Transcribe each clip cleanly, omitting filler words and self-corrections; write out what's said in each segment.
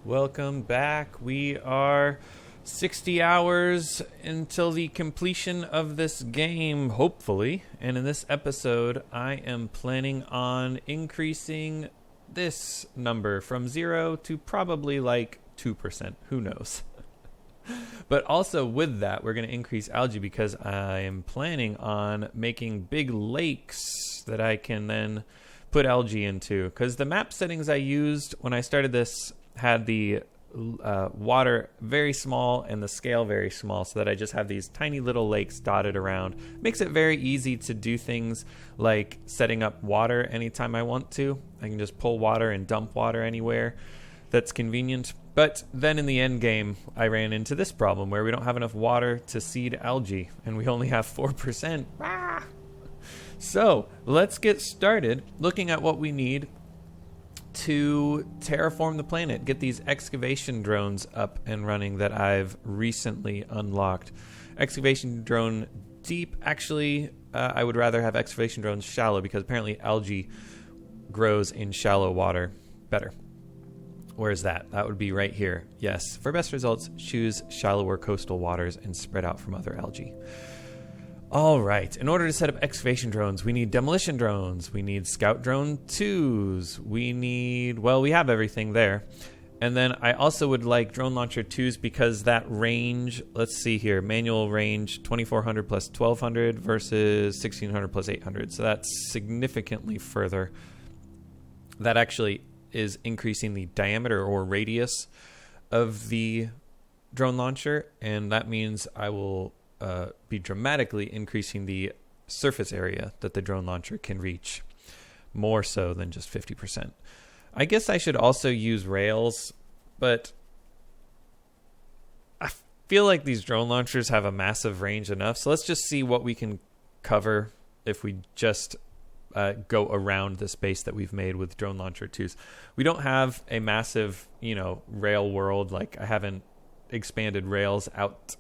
Welcome back. We are 60 hours until the completion of this game, hopefully. And in this episode, I am planning on increasing this number from 0 to probably like 2%. Who knows? But also with that, we're going to increase algae because I am planning on making big lakes that I can then put algae into. Because the map settings I used when I started this had the water very small and the scale very small, so that I just have these tiny little lakes dotted around. Makes it very easy to do things like setting up water anytime I want to. I can just pull water and dump water anywhere that's convenient. But then in the end game, I ran into this problem where we don't have enough water to seed algae, and we only have 4%. Ah! So let's get started looking at what we need to terraform the planet, get these excavation drones up and running that I've recently unlocked. Excavation drone deep. Actually, I would rather have excavation drones shallow because apparently algae grows in shallow water better. Where's that? That would be right here. Yes. For best results, choose shallower coastal waters and spread out from other algae. All right. In order to set up excavation drones, we need demolition drones. We need scout drone 2s. We have everything there. And then I also would like drone launcher 2s because that range, let's see here, manual range 2400 plus 1200 versus 1600 plus 800. So that's significantly further. That actually is increasing the diameter or radius of the drone launcher, and that means I will be dramatically increasing the surface area that the drone launcher can reach, more so than just 50%. I guess I should also use rails, but I feel like these drone launchers have a massive range enough, so let's just see what we can cover if we just go around the space that we've made with drone launcher 2s. We don't have a massive, rail world. Like, I haven't expanded rails out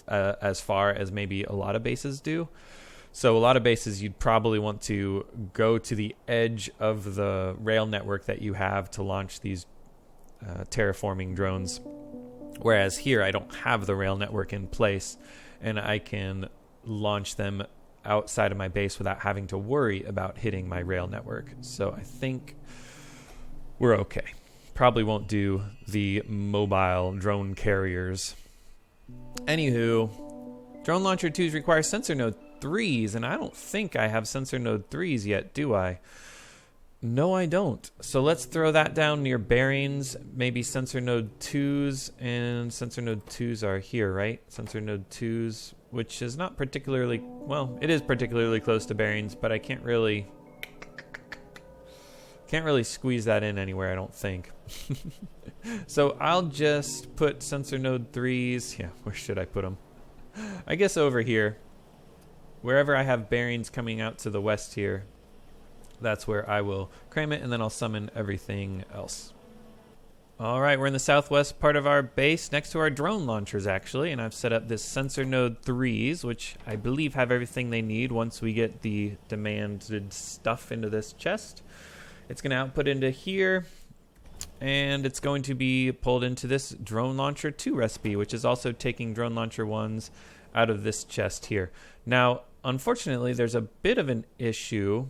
as far as maybe a lot of bases do. So a lot of bases, you'd probably want to go to the edge of the rail network that you have to launch these terraforming drones. Whereas here, I don't have the rail network in place, and I can launch them outside of my base without having to worry about hitting my rail network. So I think we're okay. Probably won't do the mobile drone carriers. Anywho, drone launcher 2s require sensor node 3s, and I don't think I have sensor node 3s yet, do I? No, I don't. So let's throw that down near bearings, maybe sensor node 2s, and sensor node 2s are here, right? Sensor node 2s, which is not particularly, well, it is particularly close to bearings, but I can't really squeeze that in anywhere, I don't think. So I'll just put sensor node 3s. Yeah, where should I put them? I guess over here. Wherever I have bearings coming out to the west here, that's where I will cram it, and then I'll summon everything else. All right, we're in the southwest part of our base, next to our drone launchers, actually, and I've set up this sensor node 3s, which I believe have everything they need once we get the demanded stuff into this chest. It's going to output into here, and it's going to be pulled into this drone launcher 2 recipe, which is also taking drone launcher 1s out of this chest here. Now, unfortunately, there's a bit of an issue.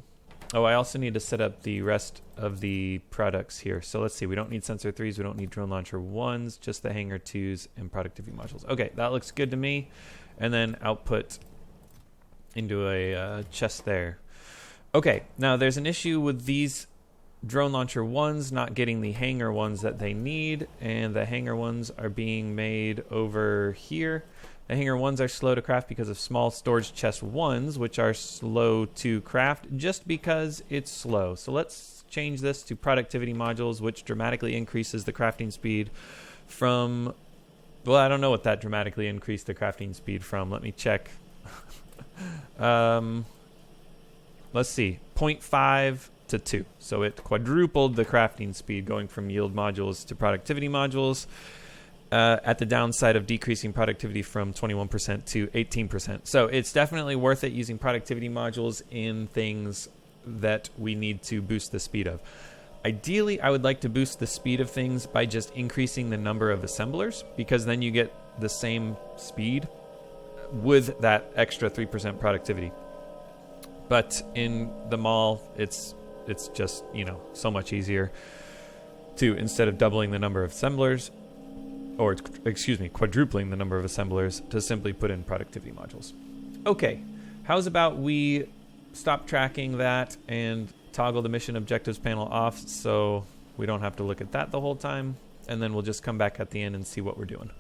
Oh, I also need to set up the rest of the products here. So let's see. We don't need sensor 3s. We don't need drone launcher 1s, just the hanger 2s and productivity modules. Okay, that looks good to me. And then output into a chest there. Okay, now there's an issue with these drone launcher 1s not getting the hanger ones that they need, and the hanger ones are being made over here. The hanger 1s are slow to craft because of small storage chest 1s, which are slow to craft just because it's slow. So let's change this to productivity modules, which dramatically increases the crafting speed from, well, I don't know what that dramatically increased the crafting speed from. Let me check. Let's see, 0.5 to 2. So it quadrupled the crafting speed going from yield modules to productivity modules. At the downside of decreasing productivity from 21% to 18%. So it's definitely worth it using productivity modules in things that we need to boost the speed of. Ideally, I would like to boost the speed of things by just increasing the number of assemblers, because then you get the same speed with that extra 3% productivity. But in the mall, it's just, so much easier to, instead of doubling the number of assemblers, or quadrupling the number of assemblers, to simply put in productivity modules. Okay, how's about we stop tracking that and toggle the mission objectives panel off so we don't have to look at that the whole time, and then we'll just come back at the end and see what we're doing.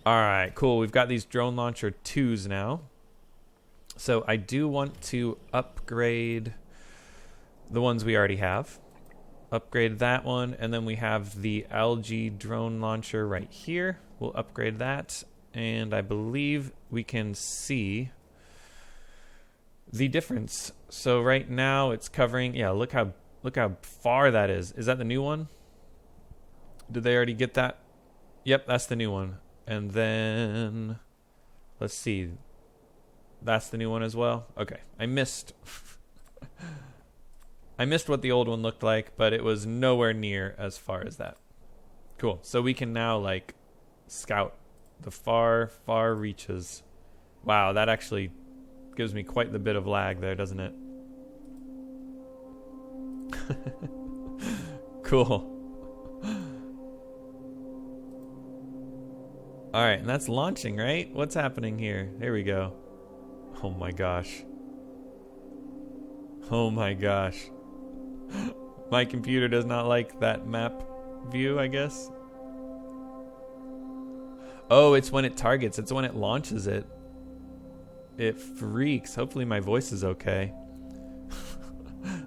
All right, cool. We've got these drone launcher 2s now. So I do want to upgrade the ones we already have. Upgrade that one, and then we have the algae drone launcher right here. We'll upgrade that, and I believe we can see the difference. So right now it's covering, look how far that is. Is that the new one? Did they already get that? Yep, that's the new one. And then let's see. That's the new one as well. Okay, I missed what the old one looked like, but it was nowhere near as far as that. Cool. So we can now scout the far reaches. Wow, that actually gives me quite the bit of lag there, doesn't it? Cool. All right, and that's launching, right? What's happening here? There we go. Oh my gosh. Oh my gosh. My computer does not like that map view, I guess. Oh, it's when it targets. It's when it launches it. It freaks. Hopefully my voice is okay.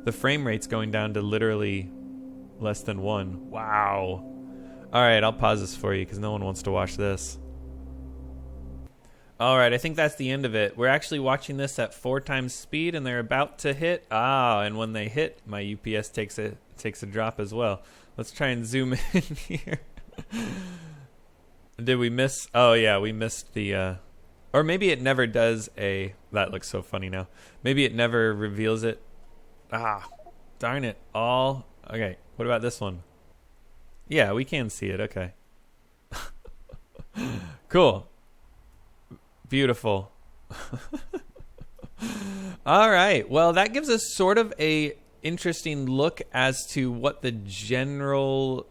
The frame rate's going down to literally less than 1. Wow. All right, I'll pause this for you because no one wants to watch this. All right, I think that's the end of it. We're actually watching this at 4 times speed, and they're about to hit. And when they hit, my UPS takes a drop as well. Let's try and zoom in here. Did we miss? Oh, yeah, we missed the... Or maybe it never does a... That looks so funny now. Maybe it never reveals it. Darn it. Okay, what about this one? Yeah, we can see it. Okay. Cool. Beautiful. All right. Well, that gives us sort of a interesting look as to what the general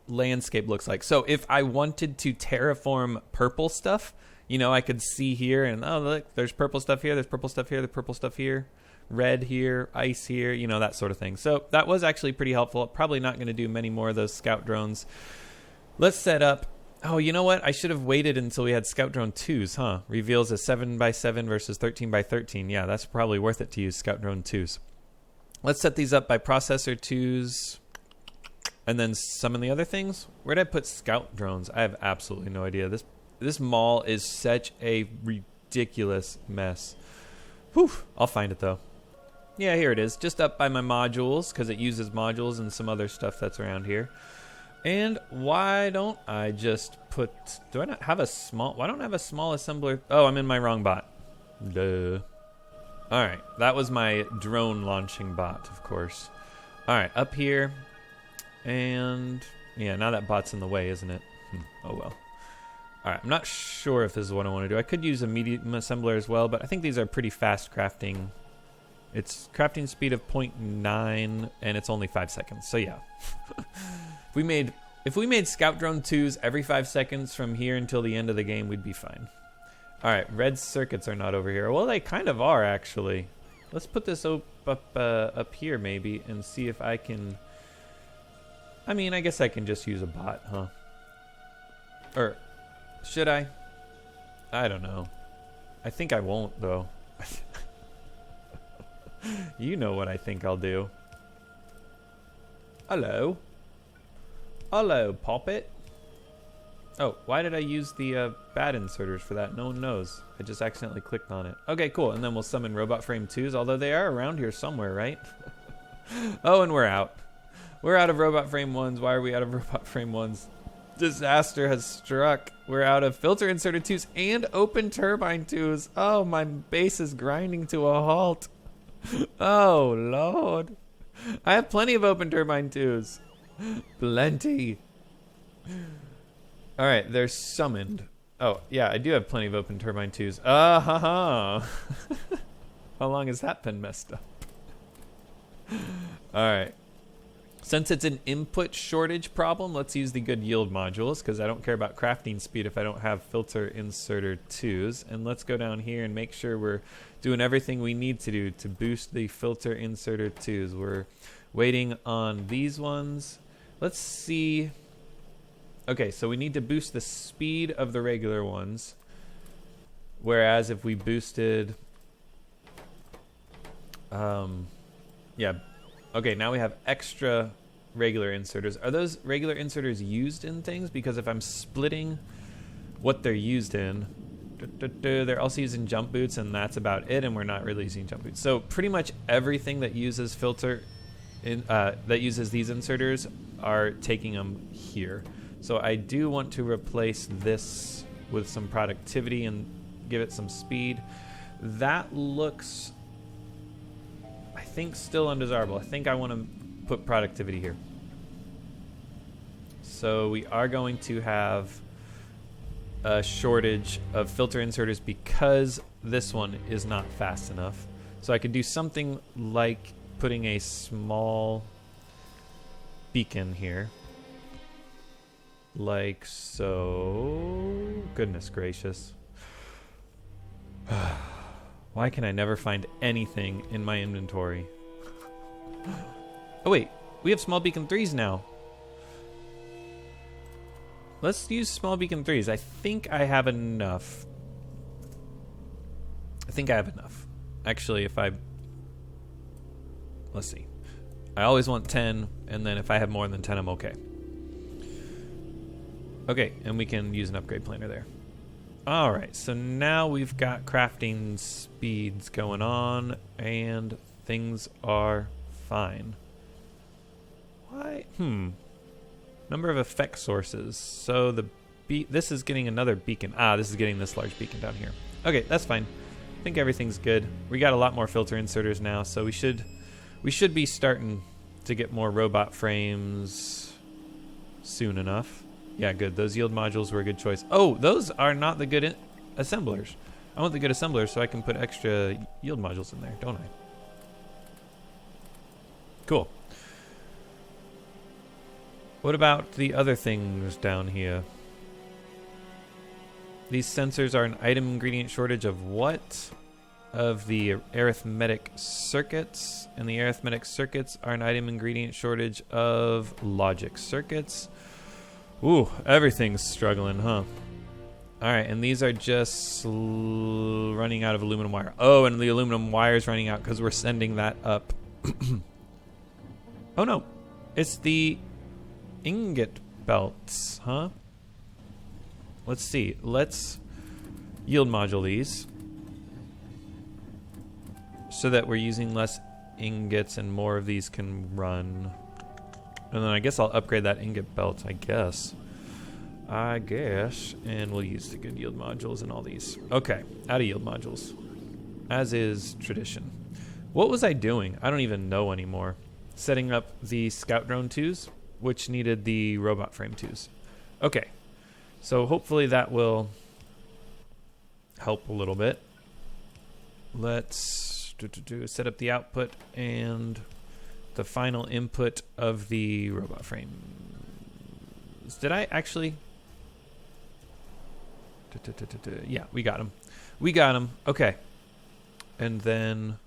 landscape looks like. So if I wanted to terraform purple stuff, I could see here and, look, there's purple stuff here, there's purple stuff here, there's purple stuff here, red here, ice here, that sort of thing. So that was actually pretty helpful. Probably not going to do many more of those scout drones. Let's set up. Oh, you know what? I should have waited until we had Scout Drone 2s, huh? Reveals a 7x7 versus 13x13. Yeah, that's probably worth it to use Scout Drone 2s. Let's set these up by processor 2s and then summon the other things. Where did I put Scout Drones? I have absolutely no idea. This mall is such a ridiculous mess. Whew. I'll find it, though. Yeah, here it is. Just up by my modules, because it uses modules and some other stuff that's around here. And why don't I just put... Do I not have a small... Why don't I have a small assembler? Oh, I'm in my wrong bot. Duh. All right. That was my drone launching bot, of course. All right. Up here. And... Yeah, now that bot's in the way, isn't it? Oh, well. All right. I'm not sure if this is what I want to do. I could use a medium assembler as well, but I think these are pretty fast crafting. It's crafting speed of 0.9, and it's only 5 seconds. So, yeah. If we made Scout Drone 2s every 5 seconds from here until the end of the game, we'd be fine. All right, red circuits are not over here. Well, they kind of are, actually. Let's put this up here, maybe, and see if I can... I mean, I guess I can just use a bot, huh? Or should I? I don't know. I think I won't, though. You know what I think I'll do. Hello. Hello, Poppet. Oh, why did I use the bad inserters for that? No one knows. I just accidentally clicked on it. Okay, cool. And then we'll summon Robot Frame 2s, although they are around here somewhere, right? Oh, and we're out. We're out of Robot Frame 1s. Why are we out of Robot Frame 1s? Disaster has struck. We're out of Filter Inserted 2s and Open Turbine 2s. Oh, my base is grinding to a halt. Oh, Lord. I have plenty of open turbine twos. Plenty. All right, they're summoned. Oh, yeah, I do have plenty of open turbine twos. Ha. How long has that been messed up? All right. Since it's an input shortage problem, let's use the good yield modules because I don't care about crafting speed if I don't have filter inserter 2s. And let's go down here and make sure we're doing everything we need to do to boost the filter inserter 2s. We're waiting on these ones. Let's see. Okay, so we need to boost the speed of the regular ones. Whereas if we boosted... yeah. Okay, now we have extra regular inserters. Are those regular inserters used in things? Because if I'm splitting what they're used in, they're also used in jump boots, and that's about it, and we're not really using jump boots. So pretty much everything that uses filter, that uses these inserters are taking them here. So I do want to replace this with some productivity and give it some speed. That looks... I think still undesirable. I think I want to put productivity here. So we are going to have a shortage of filter inserters because this one is not fast enough. So I could do something like putting a small beacon here. Like so. Goodness gracious. Why can I never find anything in my inventory? Oh wait, we have small beacon 3s now. Let's use small beacon 3s. I think I have enough. Actually, if I... Let's see. I always want 10, and then if I have more than 10, I'm okay. Okay, and we can use an upgrade planner there. Alright, so now we've got crafting speeds going on, and things are fine. Why? Number of effect sources. So this is getting another beacon. This is getting this large beacon down here. Okay, that's fine. I think everything's good. We got a lot more filter inserters now, so we should be starting to get more robot frames soon enough. Yeah, good. Those yield modules were a good choice. Oh, those are not the good assemblers. I want the good assemblers so I can put extra yield modules in there, don't I? Cool. What about the other things down here? These sensors are an item ingredient shortage of what? Of the arithmetic circuits. And the arithmetic circuits are an item ingredient shortage of logic circuits. Ooh, everything's struggling, huh? Alright, and these are just running out of aluminum wire. Oh, and the aluminum wire's running out because we're sending that up. Oh no, it's the ingot belts, huh? Let's see. Let's yield module these so that we're using less ingots and more of these can run. And then I guess I'll upgrade that ingot belt, I guess. And we'll use the good yield modules and all these. Okay, out of yield modules. As is tradition. What was I doing? I don't even know anymore. Setting up the scout drone 2s, which needed the robot frame 2s. Okay, so hopefully that will help a little bit. Let's set up the output and the final input of the robot frame. Did I actually? Yeah, we got him. We got him. Okay. And then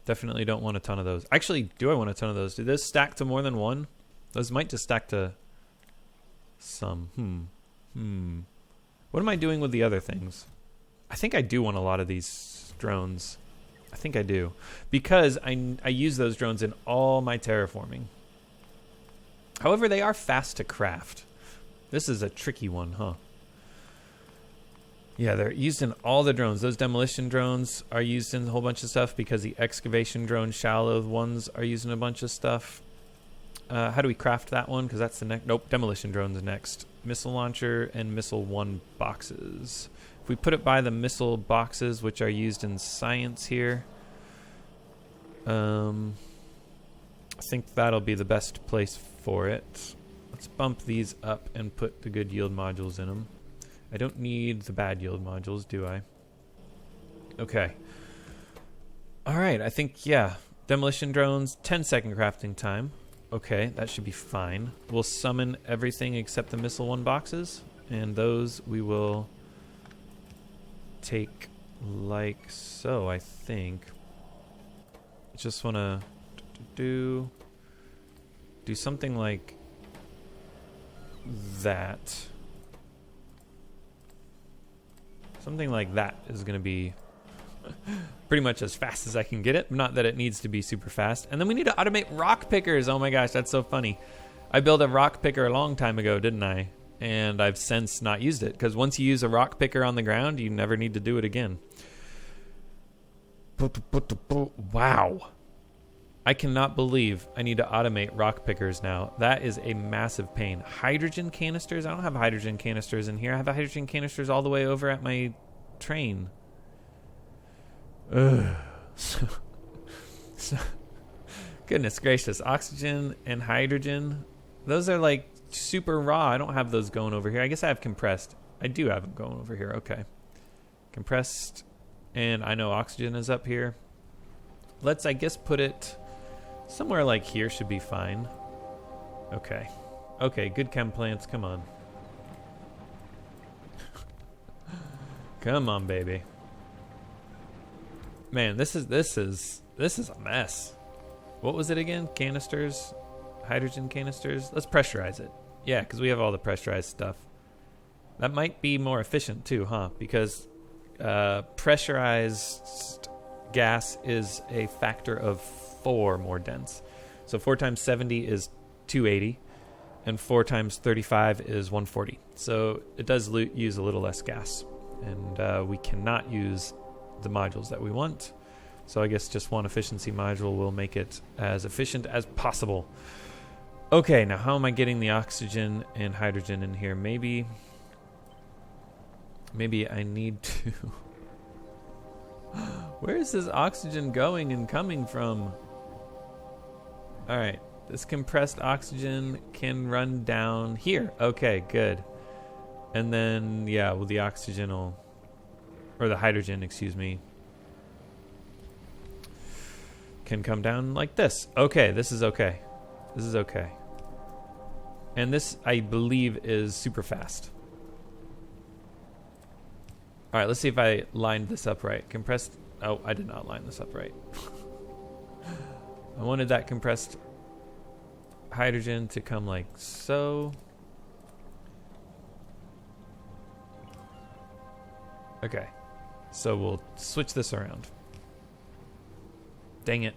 definitely don't want a ton of those. Actually, do I want a ton of those? Do those stack to more than one? Those might just stack to some. What am I doing with the other things? I think I do want a lot of these drones. I think I do. Because I use those drones in all my terraforming. However, they are fast to craft. This is a tricky one, huh? Yeah, they're used in all the drones. Those demolition drones are used in a whole bunch of stuff because the excavation drone shallow ones are used in a bunch of stuff. How do we craft that one? Because that's the next. Nope, demolition drones next. Missile launcher and missile 1 boxes. If we put it by the missile boxes, which are used in science here. I think that'll be the best place for it. Let's bump these up and put the good yield modules in them. I don't need the bad yield modules, do I? Okay. All right, I think, yeah. Demolition drones, 10-second crafting time. Okay, that should be fine. We'll summon everything except the missile 1 boxes, and those we will take like so, I think. Just want to do something like that. Something like that is going to be pretty much as fast as I can get it. Not that it needs to be super fast. And then we need to automate rock pickers. Oh my gosh, that's so funny. I built a rock picker a long time ago, didn't I? And I've since not used it, because once you use a rock picker on the ground, you never need to do it again. Wow. I cannot believe I need to automate rock pickers now. That is a massive pain. Hydrogen canisters? I don't have hydrogen canisters in here. I have hydrogen canisters all the way over at my train. Ugh. Goodness gracious. Oxygen and hydrogen. Those are like super raw. I don't have those going over here. I guess I have compressed. I do have them going over here. Okay. Compressed. And I know oxygen is up here. Let's, I guess, put it somewhere like here should be fine. Okay. Okay, good chem plants. Come on. Come on, baby. Man, this is a mess. What was it again? Canisters? Hydrogen canisters? Let's pressurize it. Yeah, because we have all the pressurized stuff. That might be more efficient too, huh? Because pressurized gas is a factor of 4 more dense. So 4 times 70 is 280, and 4 times 35 is 140. So it does use a little less gas, and we cannot use the modules that we want. So I guess just one efficiency module will make it as efficient as possible. Okay, now how am I getting the oxygen and hydrogen in here? Maybe I need to... Where is this oxygen going and coming from? Alright, this compressed oxygen can run down here. Okay, good. And then, yeah, well, the oxygen will... Or the hydrogen, excuse me. Can come down like this. Okay, this is okay. This is okay. And this, I believe, is super fast. All right, let's see if I lined this up right. Compressed... Oh, I did not line this up right. I wanted that compressed hydrogen to come like so. Okay. So we'll switch this around. Dang it.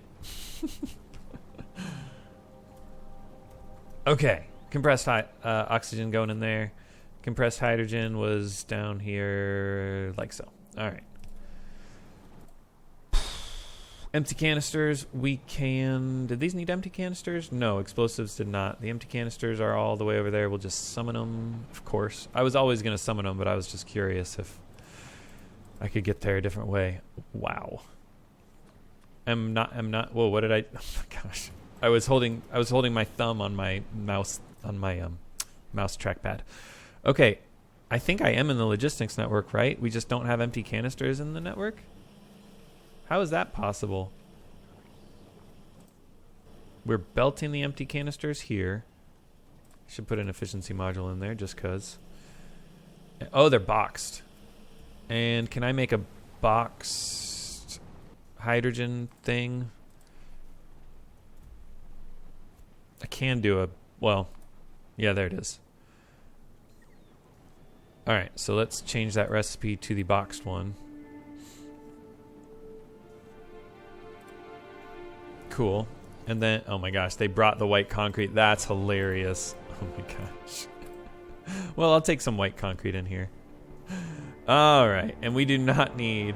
Okay. Compressed oxygen going in there. Compressed hydrogen was down here like so. All right. Empty canisters, we can... Did these need empty canisters? No, explosives did not. The empty canisters are all the way over there. We'll just summon them, of course. I was always going to summon them, but I was just curious if I could get there a different way. Wow. I'm not... Whoa, what did I... Oh my gosh. I was holding my thumb on my mouse, mouse trackpad. Okay, I think I am in the logistics network, right? We just don't have empty canisters in the network? How is that possible? We're belting the empty canisters here. Should put an efficiency module in there just because. Oh, they're boxed. And can I make a boxed hydrogen thing? I can do a... Well, yeah, there it is. All right, so let's change that recipe to the boxed one. Cool. And then, oh my gosh, they brought the white concrete. That's hilarious. Oh my gosh. Well, I'll take some white concrete in here. All right, and we do not need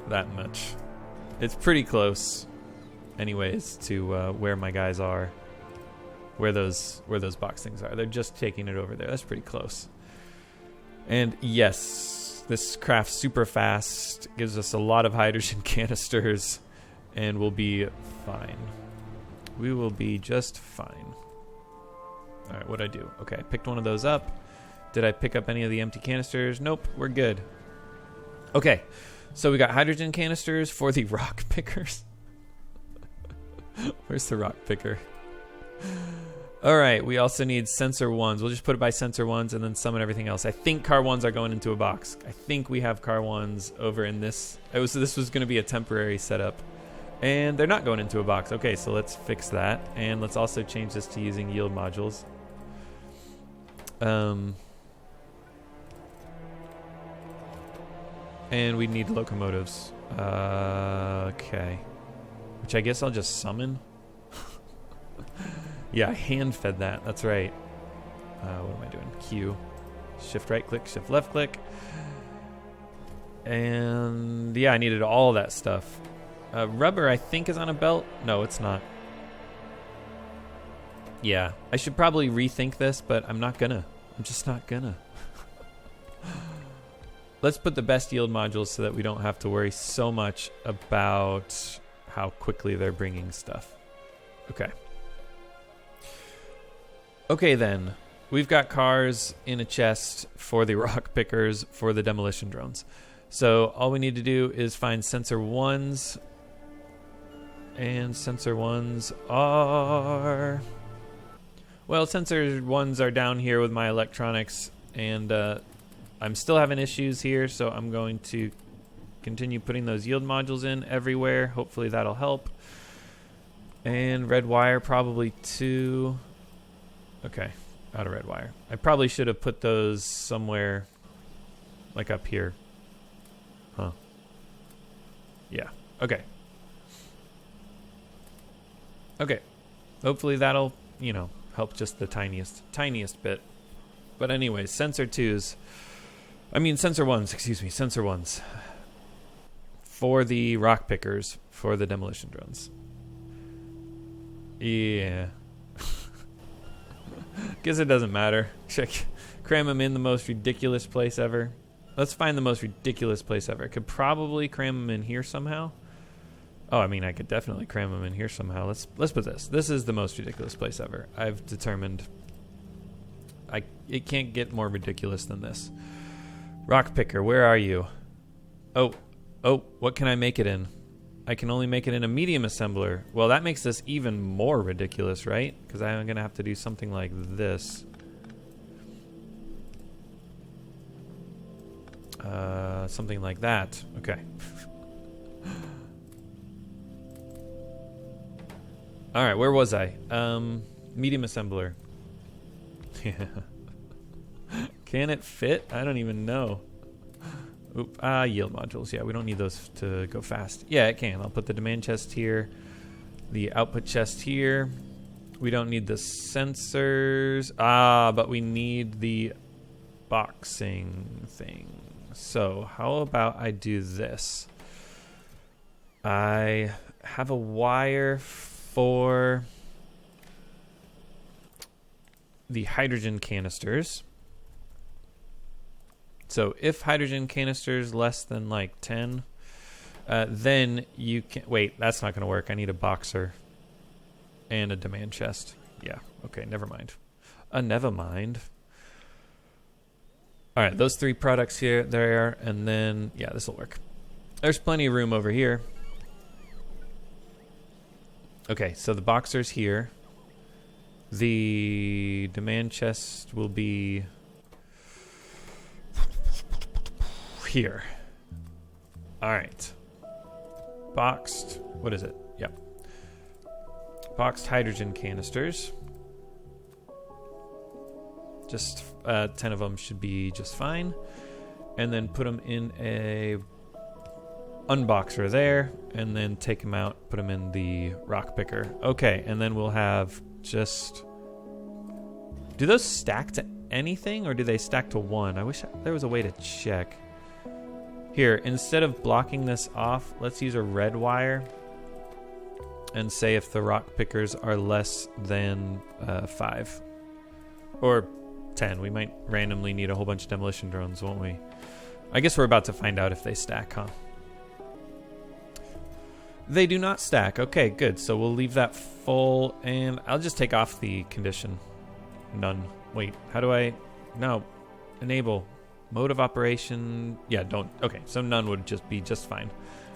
that much. It's pretty close, anyways, to where my guys are. Where those box things are. They're just taking it over there. That's pretty close. And yes, this crafts super fast. Gives us a lot of hydrogen canisters. And we'll be fine. We will be just fine. All right, what'd I do? Okay, I picked one of those up. Did I pick up any of the empty canisters? Nope, we're good. Okay, so we got hydrogen canisters for the rock pickers. Where's the rock picker? All right, we also need sensor ones. We'll just put it by sensor ones and then summon everything else. I think car ones are going into a box. I think we have car ones over in this. This was going to be a temporary setup. And they're not going into a box. Okay, so let's fix that. And let's also change this to using yield modules. And we need locomotives. Okay. Which I guess I'll just summon. Yeah, I hand-fed that. That's right. What am I doing? Q. Shift right click, shift left click. And yeah, I needed all that stuff. Rubber, I think, is on a belt. No, it's not. Yeah, I should probably rethink this, but I'm not gonna. I'm just not gonna. Let's put the best yield modules so that we don't have to worry so much about how quickly they're bringing stuff. Okay. Okay, then. We've got cars in a chest for the rock pickers for the demolition drones. So all we need to do is find sensor ones. And sensor ones are... Well, sensor ones are down here with my electronics. And I'm still having issues here, so I'm going to continue putting those yield modules in everywhere. Hopefully that'll help. And red wire probably too. Okay, out of red wire. I probably should have put those somewhere like up here. Huh. Yeah, okay. Okay, hopefully that'll, you know, help just the tiniest bit. But anyways, sensor ones for the rock pickers for the demolition drones. Yeah. Guess it doesn't matter. Check. Cram them in the most ridiculous place ever. Let's find the most ridiculous place ever. I could probably cram them in here somehow. Oh, I mean, I could definitely cram them in here somehow. Let's put this. This is the most ridiculous place ever. I've determined. It can't get more ridiculous than this. Rock picker, where are you? Oh, what can I make it in? I can only make it in a medium assembler. Well, that makes this even more ridiculous, right? Because I'm going to have to do something like this. Something like that. Okay. All right, where was I? Medium assembler. Yeah. Can it fit? I don't even know. Oop, yield modules. Yeah, we don't need those to go fast. Yeah, it can. I'll put the demand chest here. The output chest here. We don't need the sensors. But we need the boxing thing. So how about I do this? I have a wire for the hydrogen canisters. So if hydrogen canisters less than like 10, then you can... Wait, that's not going to work. I need a boxer and a demand chest. Yeah, okay, never mind. Never mind. All right, those three products here, there, and then, yeah, this will work. There's plenty of room over here. Okay, so the boxer's here. The demand chest will be here. All right. Boxed, what is it? Yep. Boxed hydrogen canisters. Just 10 of them should be just fine. And then put them in a unboxer there, and then take them out, put them in the rock picker. Okay, and then we'll have just... Do those stack to anything, or do they stack to one? I wish there was a way to check. Here, instead of blocking this off, let's use a red wire and say if the rock pickers are less than 5. Or 10. We might randomly need a whole bunch of demolition drones, won't we? I guess we're about to find out if they stack, huh? They do not stack. Okay, good. So we'll leave that full, and I'll just take off the condition. None. Wait, how do I... No. Enable. Mode of operation. Yeah, don't. Okay, so none would just be just fine.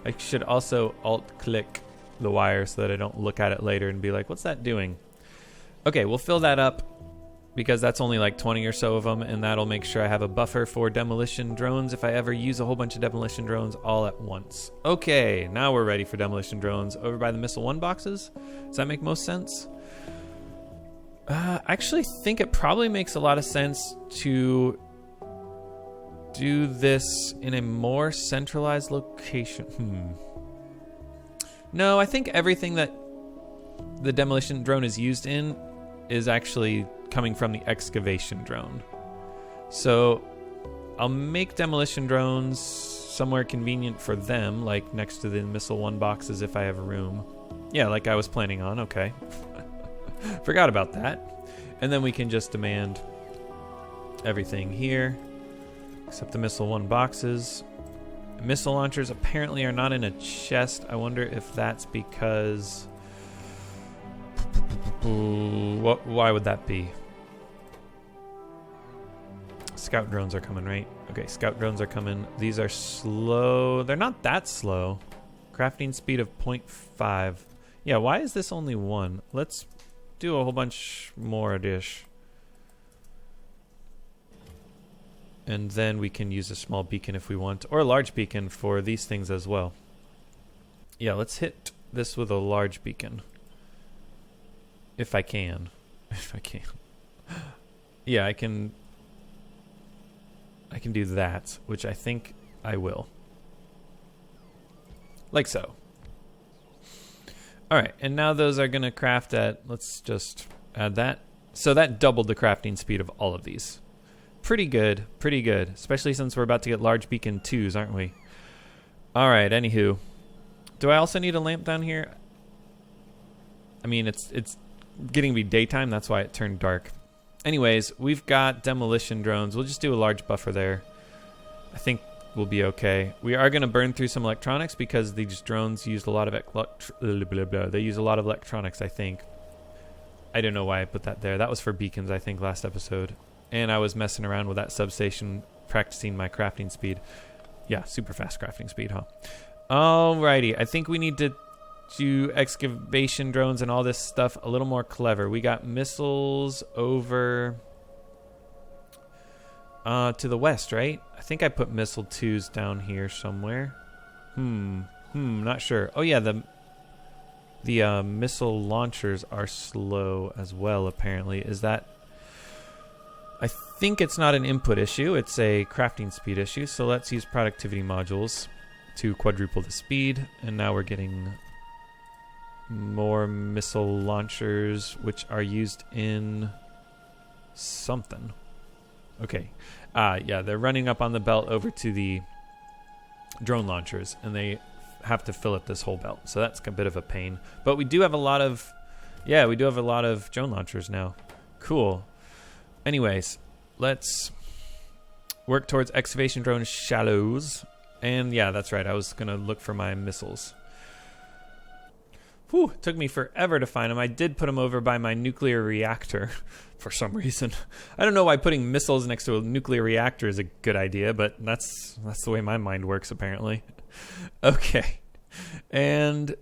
I should also alt-click the wire so that I don't look at it later and be like, what's that doing? Okay, we'll fill that up because that's only like 20 or so of them, and that'll make sure I have a buffer for demolition drones if I ever use a whole bunch of demolition drones all at once. Okay, now we're ready for demolition drones over by the Missile 1 boxes. Does that make most sense? I actually think it probably makes a lot of sense to do this in a more centralized location. No, I think everything that the demolition drone is used in is actually coming from the excavation drone. So I'll make demolition drones somewhere convenient for them, like next to the Missile 1 boxes if I have room. Yeah, like I was planning on, okay. Forgot about that. And then we can just demand everything here, except the Missile 1 boxes. Missile launchers apparently are not in a chest. I wonder if that's because... Why would that be? Scout drones are coming, right? Okay, scout drones are coming. These are slow. They're not that slow. Crafting speed of 0.5. Yeah, why is this only 1? Let's do a whole bunch more dish. And then we can use a small beacon if we want, or a large beacon for these things as well. Yeah, let's hit this with a large beacon. If I can. If I can. Yeah, I can do that, which I think I will. Like so. Alright, and now those are going to craft at, let's just add that. So that doubled the crafting speed of all of these. Pretty good, especially since we're about to get large beacon 2s, aren't we? Alright, anywho. Do I also need a lamp down here? I mean, it's getting to be daytime, that's why it turned dark. Anyways, we've got demolition drones. We'll just do a large buffer there. I think we'll be okay. We are going to burn through some electronics because these drones used a lot of they use a lot of electronics, I think. I don't know why I put that there. That was for beacons, I think, last episode. And I was messing around with that substation, practicing my crafting speed. Yeah, super fast crafting speed, huh? Alrighty, I think we need to do excavation drones and all this stuff a little more clever. We got missiles over to the west, right? I think I put missile 2s down here somewhere. Not sure. Oh yeah, the missile launchers are slow as well, apparently. Is that... I think it's not an input issue, it's a crafting speed issue, so let's use productivity modules to quadruple the speed, and now we're getting more missile launchers, which are used in something. Okay. Yeah, they're running up on the belt over to the drone launchers, and they have to fill up this whole belt. So that's a bit of a pain. But we do have a lot of... Yeah, we do have a lot of drone launchers now. Cool. Anyways, let's work towards excavation drone shallows. And yeah, that's right. I was going to look for my missiles. Whew, it took me forever to find them. I did put them over by my nuclear reactor for some reason. I don't know why putting missiles next to a nuclear reactor is a good idea, but that's the way my mind works, apparently. Okay. And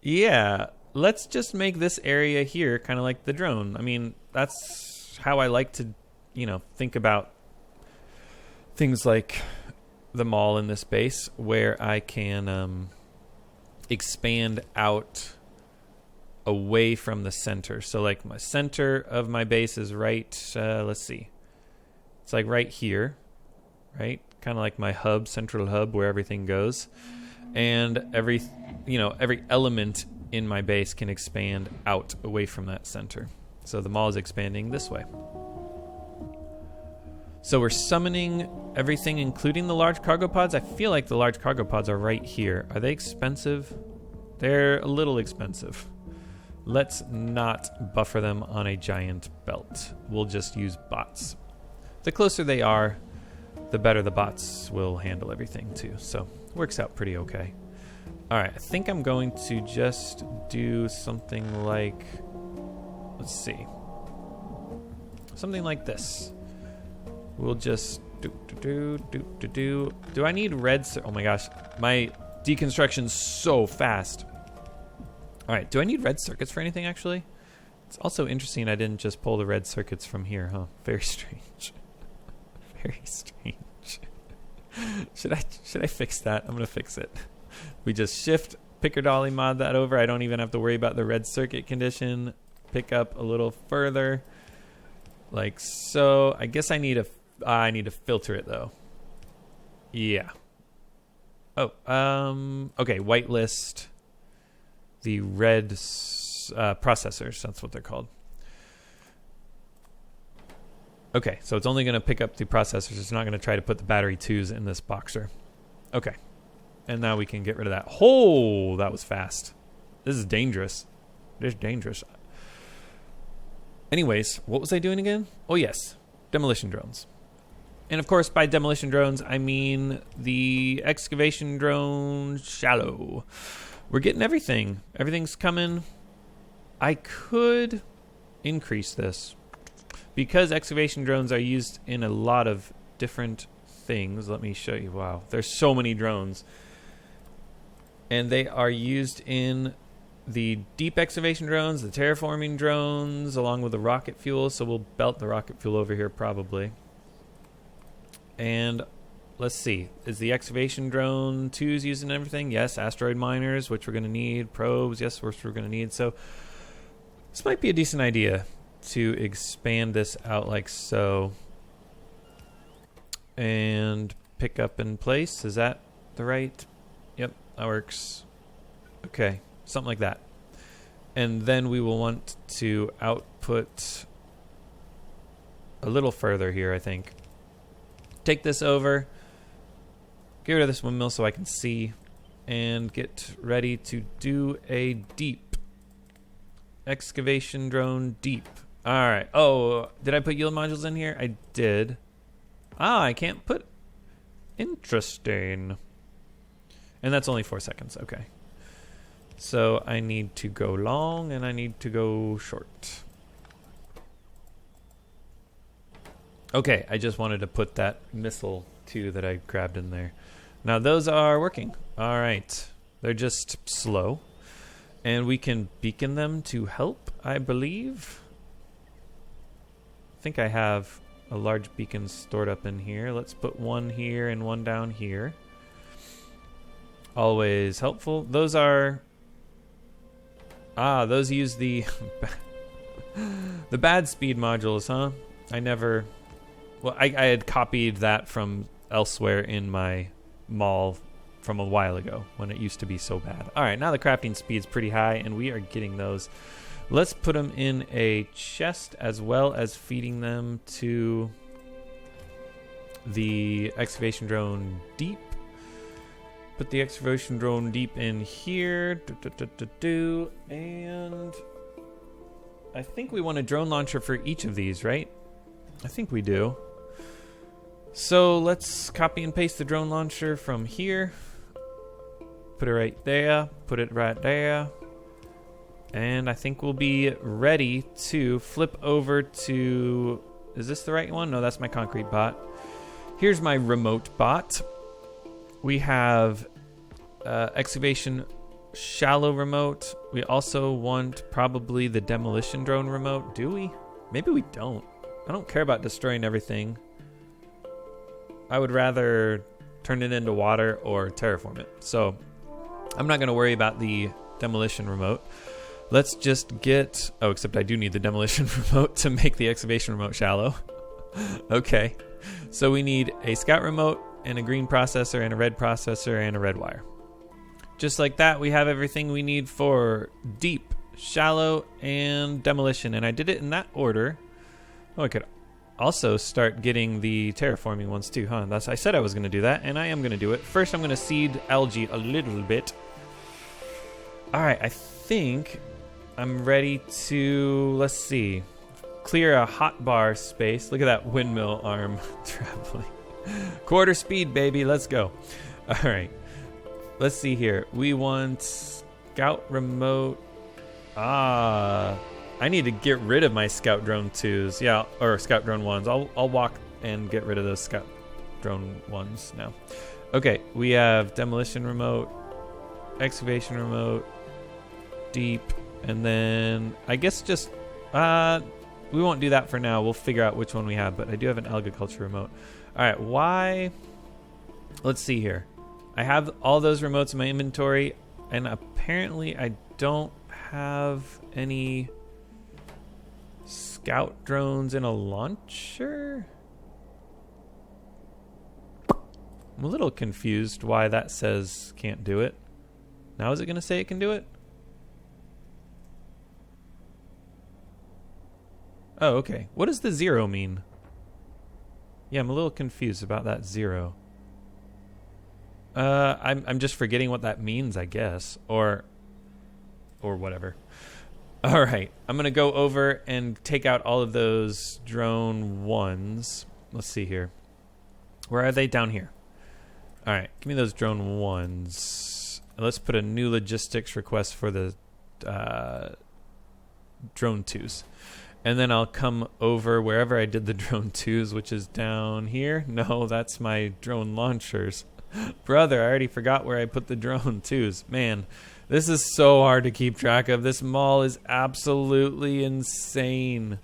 yeah, let's just make this area here kind of like the drone. I mean, that's how I like to, think about things like the mall in this base, where I can expand out away from the center. So like my center of my base is right, let's see. It's like right here, right? Kind of like my hub, central hub where everything goes. And every element in my base can expand out away from that center. So the mall is expanding this way. So we're summoning everything, including the large cargo pods. I feel like the large cargo pods are right here. Are they expensive? They're a little expensive. Let's not buffer them on a giant belt. We'll just use bots. The closer they are, the better the bots will handle everything too. So works out pretty okay. All right, I think I'm going to just do something like, let's see, something like this. We'll just do I need red? Oh my gosh, my deconstruction's so fast. All right, do I need red circuits for anything actually? It's also interesting I didn't just pull the red circuits from here, huh? Very strange. Very strange. Should I fix that? I'm gonna fix it. We just shift, picker dolly mod that over. I don't even have to worry about the red circuit condition. Pick up a little further, like so. I guess I need to filter it though. Yeah. Oh, okay. Whitelist the red processors. That's what they're called. Okay, so it's only going to pick up the processors. It's not going to try to put the battery 2s in this boxer. Okay. And now we can get rid of that. Oh, that was fast. This is dangerous. This is dangerous. Anyways, what was I doing again? Oh, yes. Demolition drones. And of course, by demolition drones, I mean the excavation drone shallow. We're getting everything. Everything's coming. I could increase this. Because excavation drones are used in a lot of different things. Let me show you. Wow, there's so many drones. And they are used in the deep excavation drones, the terraforming drones, along with the rocket fuel. So we'll belt the rocket fuel over here probably. And let's see. Is the excavation drone 2s used in everything? Yes. Asteroid miners, which we're going to need. Probes, yes, which we're going to need. So this might be a decent idea to expand this out like so. And pick up in place. Is that the right? Yep, that works. Okay, something like that. And then we will want to output a little further here, I think. Take this over. Get rid of this windmill so I can see. And get ready to do a deep. Excavation drone deep. Alright. Oh, did I put yield modules in here? I did. Ah, I can't put... Interesting. And that's only 4 seconds. Okay. So I need to go long and I need to go short. Okay, I just wanted to put that missile too that I grabbed in there. Now those are working. Alright. They're just slow. And we can beacon them to help, I believe. I think I have a large beacon stored up in here. Let's put one here and one down here. Always helpful. Those are... Ah, those use the... the bad speed modules, huh? I never... Well, I had copied that from elsewhere in my mall from a while ago when it used to be so bad. Alright, now the crafting speed's pretty high and we are getting those. Let's put them in a chest as well as feeding them to the excavation drone deep. Put the excavation drone deep in here. And I think we want a drone launcher for each of these, right? I think we do. So let's copy and paste the drone launcher from here. Put it right there. Put it right there. And I think we'll be ready to flip over to... Is this the right one? No, that's my concrete bot. Here's my remote bot. We have excavation shallow remote. We also want probably the demolition drone remote. Do we? Maybe we don't. I don't care about destroying everything. I would rather turn it into water or terraform it. So I'm not going to worry about the demolition remote. Let's just get... Oh, except I do need the demolition remote to make the excavation remote shallow. Okay. So we need a scout remote and a green processor and a red processor and a red wire. Just like that, we have everything we need for deep, shallow, and demolition. And I did it in that order. Oh, I could also start getting the terraforming ones too, huh? I said I was going to do that, and I am going to do it. First, I'm going to seed algae a little bit. All right, I think I'm ready to, let's see, clear a hotbar space. Look at that windmill arm traveling. Quarter speed, baby. Let's go. All right. Let's see here. We want scout remote. I need to get rid of my scout drone 2s. Yeah, or scout drone 1s. I'll walk and get rid of those scout drone 1s now. Okay, we have demolition remote, excavation remote, deep, and then I guess just we won't do that for now. We'll figure out which one we have, but I do have an agriculture remote. All right, why? Let's see here. I have all those remotes in my inventory, and apparently I don't have any scout drones in a launcher. I'm a little confused why that says can't do it. Now is it going to say it can do it? Oh, okay. What does the 0 mean? Yeah, I'm a little confused about that 0. I'm just forgetting what that means, I guess, or whatever. All right, I'm gonna go over and take out all of those drone 1s. Let's see here. Where are they? Down here. All right, give me those drone 1s. Let's put a new logistics request for the drone 2s. And then I'll come over wherever I did the drone 2s, which is down here. No, that's my drone launchers. Brother, I already forgot where I put the drone 2s. Man, this is so hard to keep track of. This mall is absolutely insane.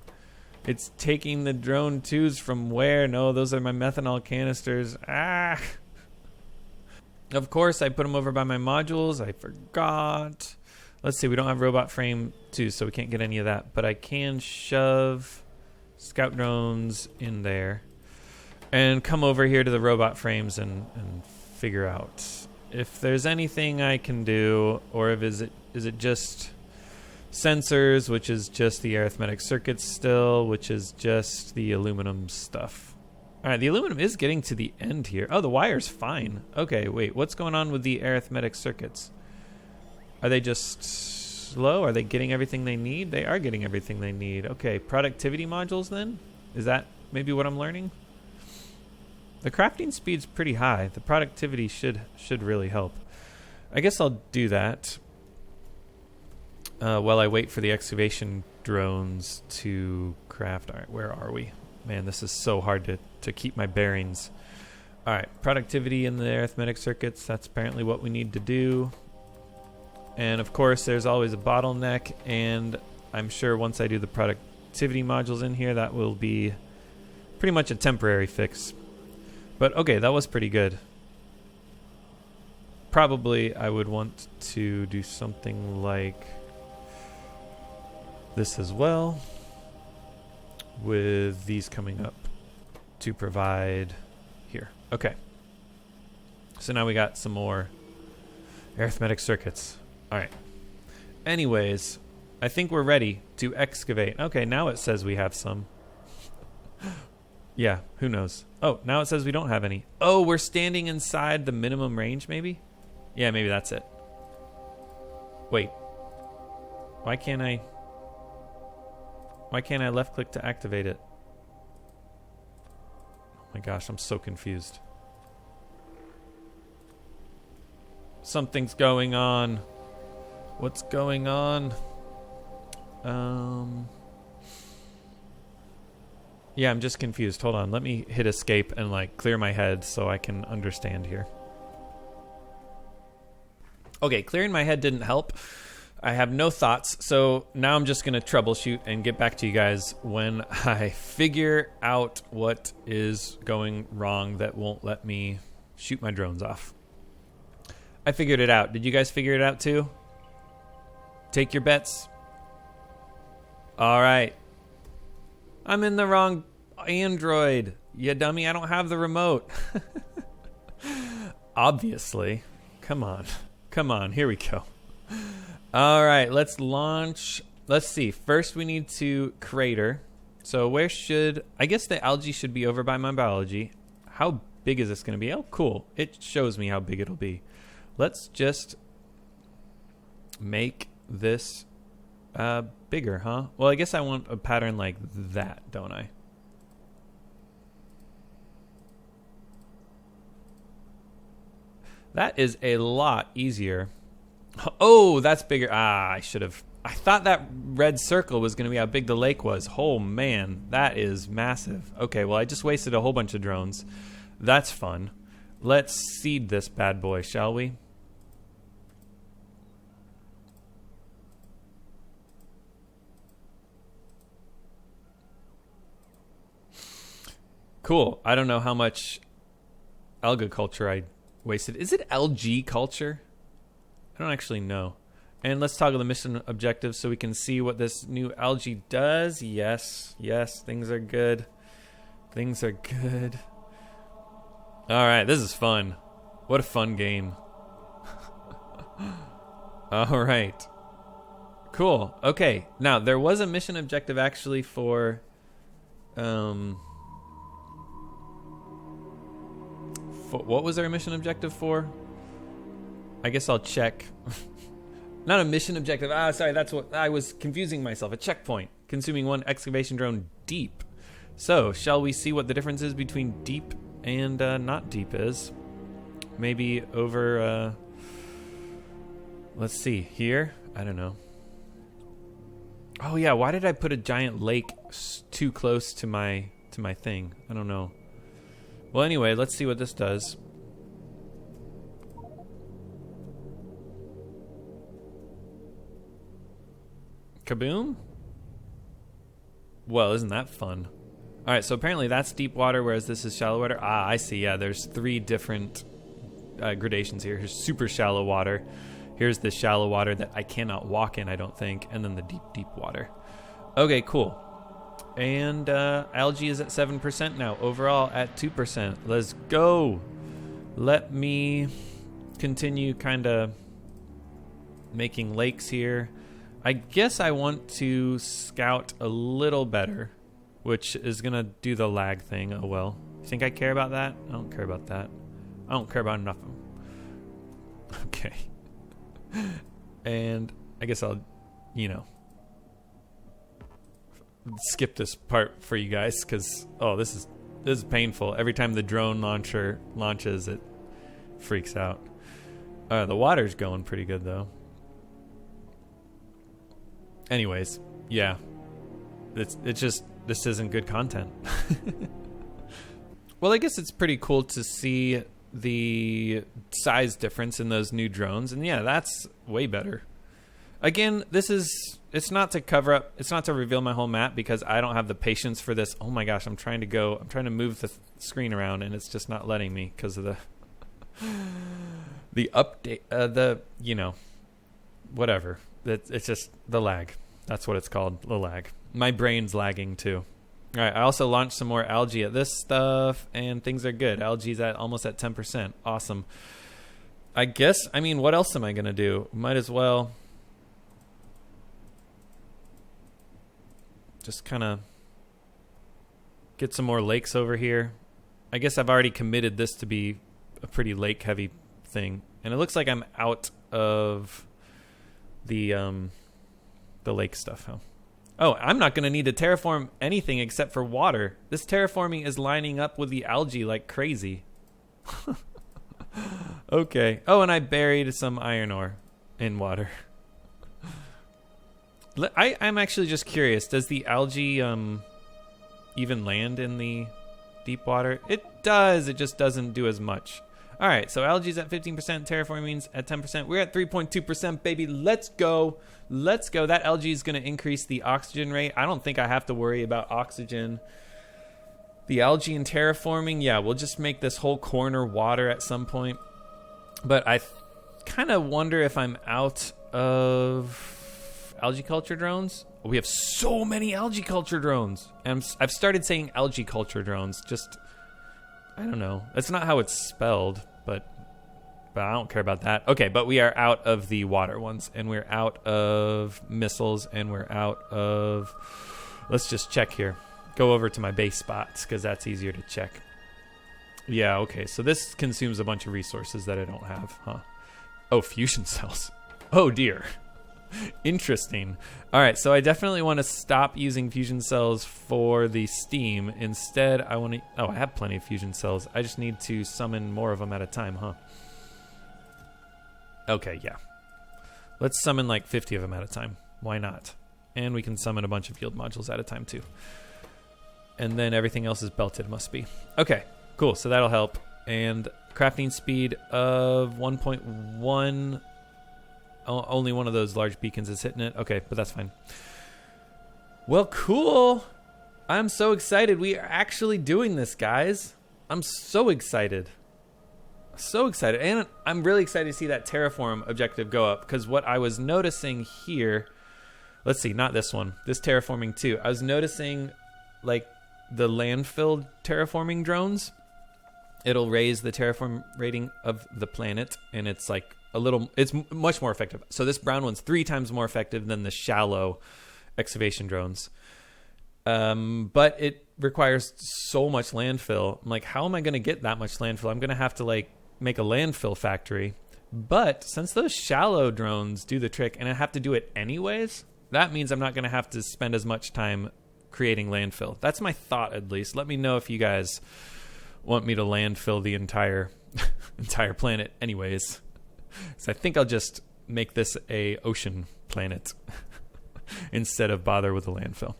It's taking the drone 2s from where? No, those are my methanol canisters. Ah! Of course, I put them over by my modules. I forgot. Let's see, we don't have robot frame 2, so we can't get any of that. But I can shove scout drones in there and come over here to the robot frames and figure out if there's anything I can do, or if is it just sensors, which is just the arithmetic circuits still, which is just the aluminum stuff. All right, the aluminum is getting to the end here. Oh, the wire's fine. Okay, wait, what's going on with the arithmetic circuits? Are they just slow? Are they getting everything they need? They are getting everything they need. Okay, productivity modules then? Is that maybe what I'm learning? The crafting speed's pretty high. The productivity should really help. I guess I'll do that while I wait for the excavation drones to craft. All right, where are we? Man, this is so hard to keep my bearings. All right, productivity in the arithmetic circuits. That's apparently what we need to do. And of course, there's always a bottleneck, and I'm sure once I do the productivity modules in here, that will be pretty much a temporary fix. But okay, that was pretty good. Probably I would want to do something like this as well, with these coming up to provide here. Okay. So now we got some more arithmetic circuits. All right. Anyways, I think we're ready to excavate. Okay, now it says we have some. Yeah, who knows? Oh, now it says we don't have any. Oh, we're standing inside the minimum range, maybe? Yeah, maybe that's it. Wait. Why can't I left click to activate it? Oh my gosh, I'm so confused. Something's going on. What's going on? Yeah, I'm just confused. Hold on. Let me hit escape and like clear my head so I can understand here. Okay, clearing my head didn't help. I have no thoughts, so now I'm just going to troubleshoot and get back to you guys when I figure out what is going wrong that won't let me shoot my drones off. I figured it out. Did you guys figure it out too? Take your bets. All right. I'm in the wrong Android. You dummy, I don't have the remote. Obviously. Come on. Come on, here we go. All right, let's launch. Let's see. First, we need to crater. So where should... I guess the algae should be over by my biology. How big is this going to be? Oh, cool. It shows me how big it'll be. Let's just make this bigger, huh? Well, I guess I want a pattern like that, don't I? That is a lot easier. Oh, that's bigger. I should have. I thought that red circle was going to be how big the lake was. Oh, man. That is massive. Okay, well, I just wasted a whole bunch of drones. That's fun. Let's seed this bad boy, shall we? Cool. I don't know how much alga culture I wasted. Is it algae culture? I don't actually know. And let's toggle the mission objectives so we can see what this new algae does. Yes, yes, things are good. Things are good. All right, this is fun. What a fun game. All right. Cool. Okay, now there was a mission objective actually for... what was our mission objective for? I guess I'll check. Not a mission objective. Sorry, that's what I was confusing myself. A checkpoint. Consuming 1 excavation drone deep. So, shall we see what the difference is between deep and not deep is? Maybe over, let's see, here? I don't know. Oh yeah, why did I put a giant lake too close to my thing? I don't know. Well, anyway, let's see what this does. Kaboom? Well, isn't that fun? All right, so apparently that's deep water, whereas this is shallow water. I see. Yeah, there's 3 different gradations here. Here's super shallow water. Here's the shallow water that I cannot walk in, I don't think, and then the deep, deep water. Okay, cool. And algae is at 7% now. Overall at 2%. Let's go. Let me continue kind of making lakes here. I guess I want to scout a little better, which is going to do the lag thing. Oh, well. You think I care about that? I don't care about that. I don't care about enough of them. Okay. And I guess I'll, skip this part for you guys because, oh, this is painful. Every time the drone launcher launches, it freaks out. The water's going pretty good, though. Anyways, yeah. It's just, this isn't good content. Well, I guess it's pretty cool to see the size difference in those new drones. And yeah, that's way better. Again, it's not to cover up, it's not to reveal my whole map because I don't have the patience for this. Oh my gosh, I'm trying to move the screen around and it's just not letting me because of the update, whatever. It's just the lag. That's what it's called, the lag. My brain's lagging too. All right, I also launched some more algae at this stuff, and things are good. Algae's almost at 10%. Awesome. I guess, what else am I going to do? Might as well just kind of get some more lakes over here. I guess I've already committed this to be a pretty lake-heavy thing. And it looks like I'm out of the lake stuff, huh? Oh, I'm not going to need to terraform anything except for water. This terraforming is lining up with the algae like crazy. Okay. Oh, and I buried some iron ore in water. I'm actually just curious. Does the algae even land in the deep water? It does. It just doesn't do as much. All right, so algae's at 15%, terraforming's at 10%. We're at 3.2%, baby. Let's go. Let's go. That algae is going to increase the oxygen rate. I don't think I have to worry about oxygen. The algae and terraforming, yeah, we'll just make this whole corner water at some point. But I kind of wonder if I'm out of algae culture drones. We have so many algae culture drones. And I've started saying algae culture drones. Just, I don't know. That's not how it's spelled, but I don't care about that. Okay, but we are out of the water ones, and we're out of missiles, and we're out of... Let's just check here. Go over to my base spots, because that's easier to check. Yeah, okay, so this consumes a bunch of resources that I don't have, huh? Oh, fusion cells. Oh, dear. Interesting. All right, so I definitely want to stop using fusion cells for the steam. Instead, I want to... Oh, I have plenty of fusion cells. I just need to summon more of them at a time, huh? Okay, yeah. Let's summon like 50 of them at a time. Why not? And we can summon a bunch of yield modules at a time too. And then everything else is belted, must be. Okay, cool. So that'll help. And crafting speed of 1.1. Only one of those large beacons is hitting it. Okay, but that's fine. Well, cool. I'm so excited. We are actually doing this, guys. I'm so excited. So excited. And I'm really excited to see that terraform objective go up, because what I was noticing here, let's see, not this one, this terraforming too. I was noticing like the landfill terraforming drones. It'll raise the terraform rating of the planet, and it's like it's much more effective. So this brown one's 3 times more effective than the shallow excavation drones. But it requires so much landfill. I'm like, how am I going to get that much landfill? I'm going to have to like make a landfill factory. But since those shallow drones do the trick, and I have to do it anyways, that means I'm not going to have to spend as much time creating landfill. That's my thought, at least. Let me know if you guys want me to landfill the entire entire planet anyways. So I think I'll just make this a ocean planet instead of bother with the landfill.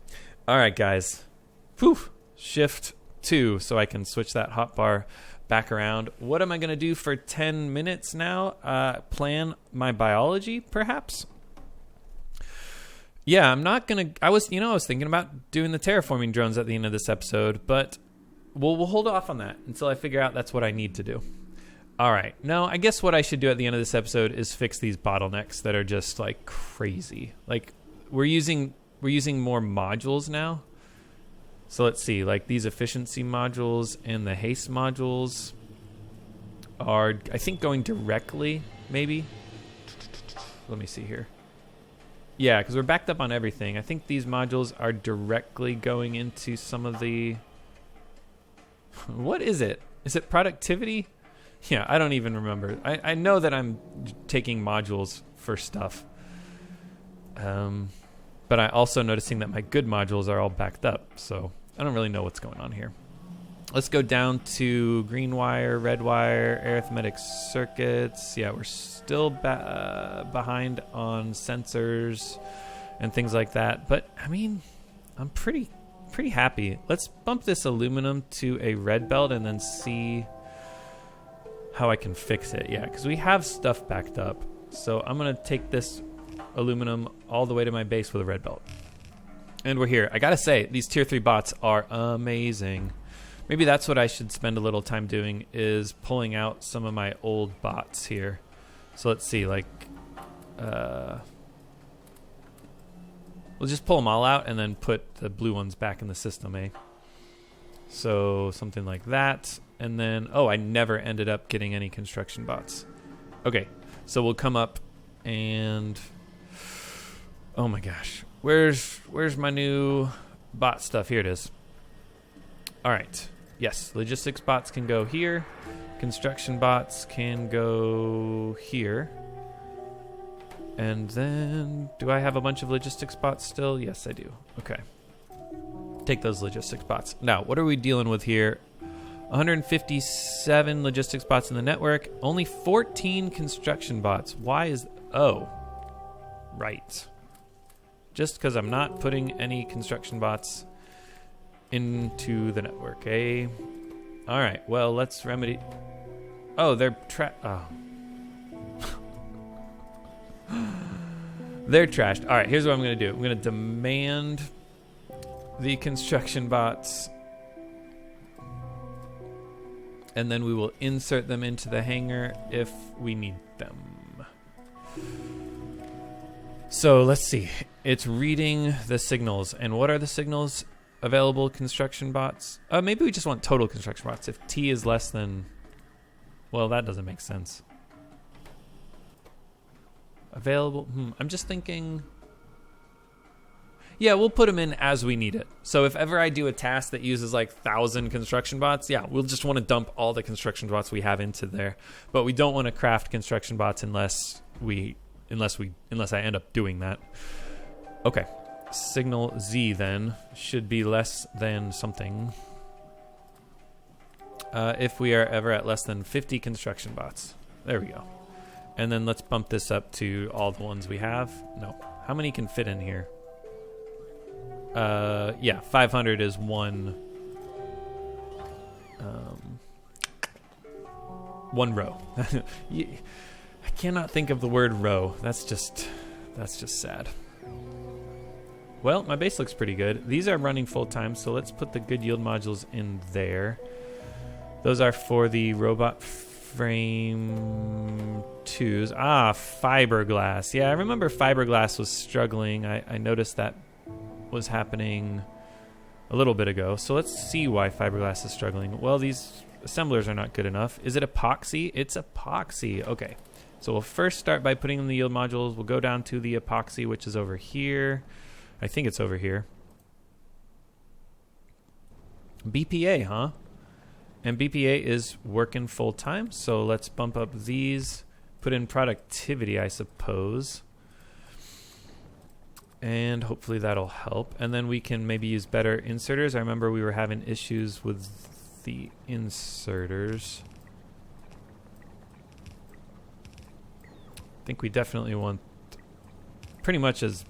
All right, guys. Whew. Shift 2 so I can switch that hotbar back around. What am I going to do for 10 minutes now? Plan my biology, perhaps? Yeah, I'm not going to... I was thinking about doing the terraforming drones at the end of this episode, but we'll hold off on that until I figure out that's what I need to do. All right. No, I guess what I should do at the end of this episode is fix these bottlenecks that are just like crazy. Like we're using more modules now. So let's see, like these efficiency modules and the haste modules are, I think, going directly, maybe. Let me see here. Yeah, because we're backed up on everything. I think these modules are directly going into some of the... What is it? Is it productivity? Yeah, I don't even remember. I know that I'm taking modules for stuff. But I'm also noticing that my good modules are all backed up, so I don't really know what's going on here. Let's go down to green wire, red wire, arithmetic circuits. Yeah, we're still behind on sensors and things like that. But, I mean, I'm pretty happy. Let's bump this aluminum to a red belt and then see how I can fix it. Yeah, because we have stuff backed up. So I'm going to take this aluminum all the way to my base with a red belt. And we're here. I gotta say, these tier 3 bots are amazing. Maybe that's what I should spend a little time doing, is pulling out some of my old bots here. So let's see, like, we'll just pull them all out and then put the blue ones back in the system, eh? So something like that. And then, oh, I never ended up getting any construction bots. Okay, so we'll come up and... Oh my gosh. Where's my new bot stuff? Here it is. All right. Yes, logistics bots can go here. Construction bots can go here. And then, do I have a bunch of logistics bots still? Yes, I do. Okay. Take those logistics bots. Now, what are we dealing with here? 157 logistics bots in the network. Only 14 construction bots. Why is... Oh. Right. Just because I'm not putting any construction bots into the network, eh? All right, well, let's remedy... Oh, they're oh. They're trashed. All right, here's what I'm going to do. I'm going to demand the construction bots, and then we will insert them into the hangar if we need them. So let's see. It's reading the signals. And what are the signals? Available construction bots. Maybe we just want total construction bots. If T is less than... Well, that doesn't make sense. Available. I'm just thinking... Yeah, we'll put them in as we need it. So if ever I do a task that uses like 1,000 construction bots, yeah, we'll just want to dump all the construction bots we have into there. But we don't want to craft construction bots unless I end up doing that. Okay. Signal Z then should be less than something. If we are ever at less than 50 construction bots. There we go. And then let's bump this up to all the ones we have. No. How many can fit in here? Yeah, 500 is one row. I cannot think of the word row. That's just sad. Well, my base looks pretty good. These are running full time, so let's put the good yield modules in there. Those are for the robot frame 2s. Ah, fiberglass. Yeah, I remember fiberglass was struggling. I noticed that was happening a little bit ago. So let's see why fiberglass is struggling. Well, these assemblers are not good enough. Is it epoxy? It's epoxy. Okay. So we'll first start by putting in the yield modules. We'll go down to the epoxy, which is over here. I think it's over here. BPA, huh? And BPA is working full time. So let's bump up these, put in productivity, I suppose. And hopefully that'll help. And then we can maybe use better inserters. I remember we were having issues with the inserters. I think we definitely want pretty much as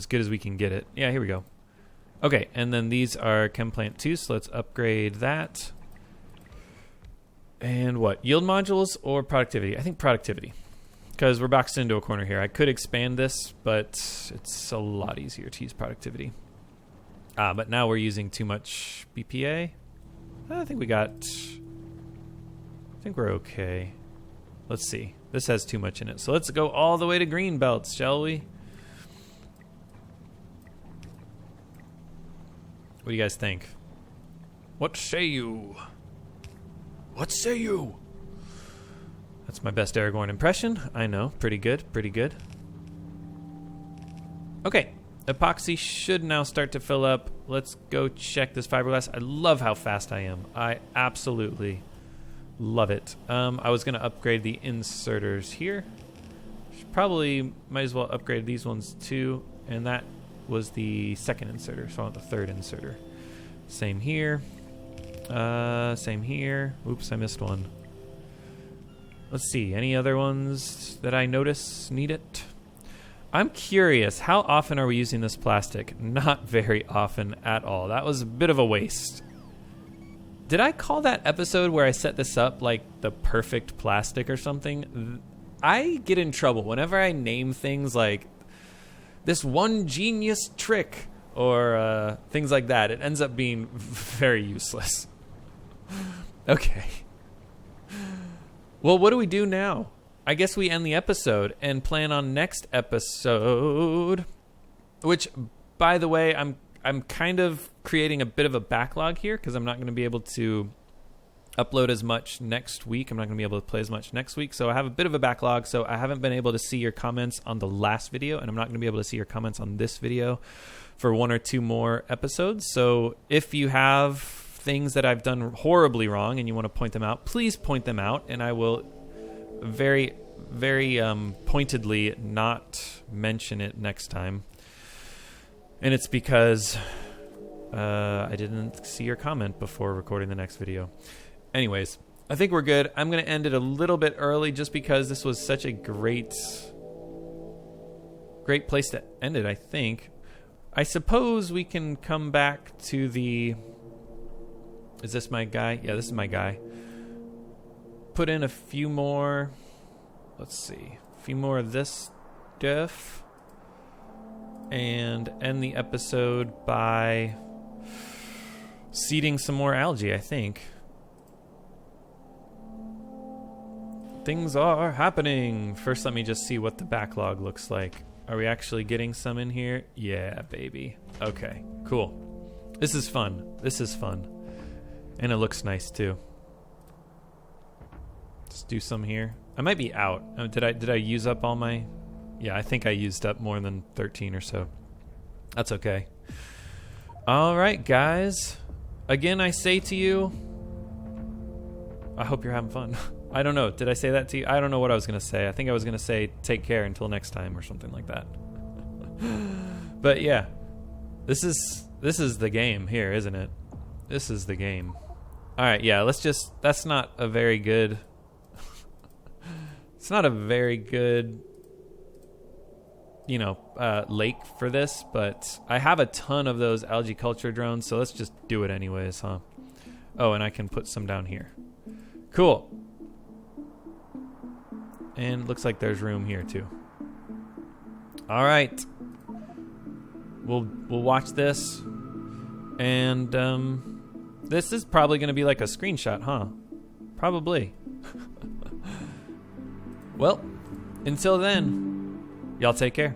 good as we can get it. Yeah, here we go. Okay, and then these are Chemplant 2, so let's upgrade that. And what? Yield modules or productivity? I think productivity. Because we're boxed into a corner here. I could expand this, but it's a lot easier to use productivity. But now we're using too much BPA. I think we're okay. Let's see. This has too much in it. So let's go all the way to green belts, shall we? What do you guys think? What say you? What say you? That's my best Aragorn impression. I know. Pretty good. Pretty good. Okay. Epoxy should now start to fill up. Let's go check this fiberglass. I love how fast I am. I absolutely love it. I was going to upgrade the inserters here. Probably might as well upgrade these ones too. And that was the second inserter, so I want the third inserter. Same here. Same here. Oops, I missed one. Let's see, any other ones that I notice need it? I'm curious, how often are we using this plastic? Not very often at all. That was a bit of a waste. Did I call that episode where I set this up like the perfect plastic or something? I get in trouble whenever I name things like this one genius trick or things like that. It ends up being very useless. Okay. Well, what do we do now? I guess we end the episode and plan on next episode, which, by the way, I'm kind of creating a bit of a backlog here because I'm not going to be able to upload as much next week. I'm not going to be able to play as much next week. So I have a bit of a backlog. So I haven't been able to see your comments on the last video, and I'm not going to be able to see your comments on this video for one or two more episodes. So if you have things that I've done horribly wrong and you want to point them out, please point them out, and I will very, very pointedly not mention it next time. And it's because I didn't see your comment before recording the next video. Anyways, I think we're good. I'm going to end it a little bit early just because this was such a great place to end it, I think. I suppose we can come back to the... Is this my guy? Yeah, this is my guy. Put in a few more... Let's see. A few more of this stuff. And end the episode by seeding some more algae, I think. Things are happening. First, let me just see what the backlog looks like. Are we actually getting some in here? Yeah, baby. Okay, cool. This is fun. This is fun. And it looks nice, too. Let's do some here. I might be out. Did I use up all my... Yeah, I think I used up more than 13 or so. That's okay. All right, guys. Again, I say to you, I hope you're having fun. I don't know. Did I say that to you? I don't know what I was going to say. I think I was going to say take care until next time or something like that. But yeah, this is the game here, isn't it? This is the game. All right, yeah, let's just... That's not a very good It's not a very good, lake for this, but I have a ton of those algae culture drones, so let's just do it anyways, huh? Oh, and I can put some down here. Cool. And looks like there's room here too. All right. We'll watch this, and this is probably going to be like a screenshot, huh? Probably. Well, until then, y'all take care.